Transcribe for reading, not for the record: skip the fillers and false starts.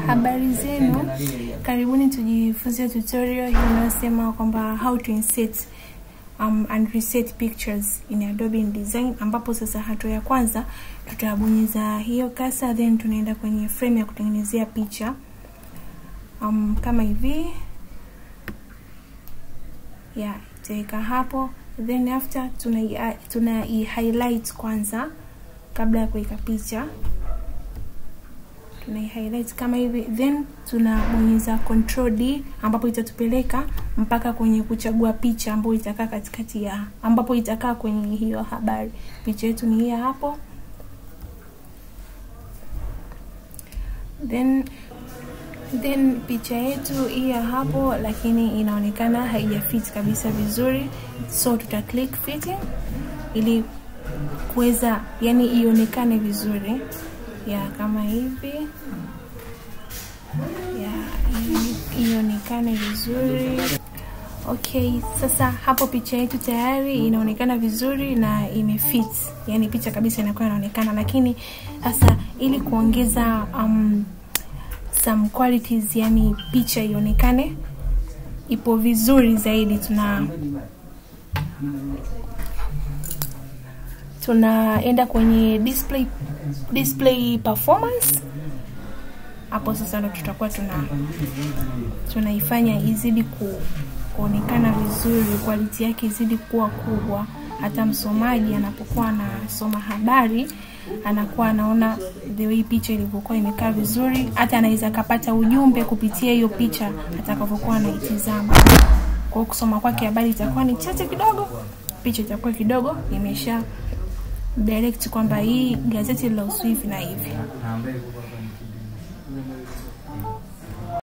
Habari zenu, karibuni tujifunze tutorial inayosema kwamba how to insert and reset pictures in Adobe InDesign, ambapo sasa hatua ya kwanza tutabonyeza hiyo kasa, then tunaenda kwenye frame ya kutengenezea picha kama hivi. Tutaweka hapo, then after tuna highlight kwanza kabla ya kuweka picha. Tuna highlight kama hivi, then tunabonyeza Control D ambapo itatupeleka mpaka kwenye kuchagua picha ambayo itakaa katikati ya ambapo itakaa kwenye hiyo habari. Picha yetu ni hii hapo. Then picha yetu hii hapo, lakini inaonekana haijafit kabisa vizuri, so tuta click fitting ili kuweza ionekane vizuri kama hivi. Ionekane vizuri. Okay, sasa hapo picha yetu tayari inaonekana vizuri na imefit. Picha kabisa inakuwa inaonekana, lakini sasa ili kuongeza some qualities, picha ionekane ipo vizuri zaidi, tunaenda kwenye display performance. Hapo sasa ndo tutakuwa tunaifanya izidi kuonekana vizuri, quality yake izidi kuwa kubwa. Hata msomaji anapokuwa anasoma habari anakuwa anaona the way picha ilivyokuwa imekaa vizuri, hata anaweza kupata ujumbe kupitia hiyo picha atakapokuwa anaitazama. Kwa kusoma kwake habari itakuwa ni chache kidogo, picha itakuwa kidogo imesha direct kwamba hii gazeti la Uswizi na hivi.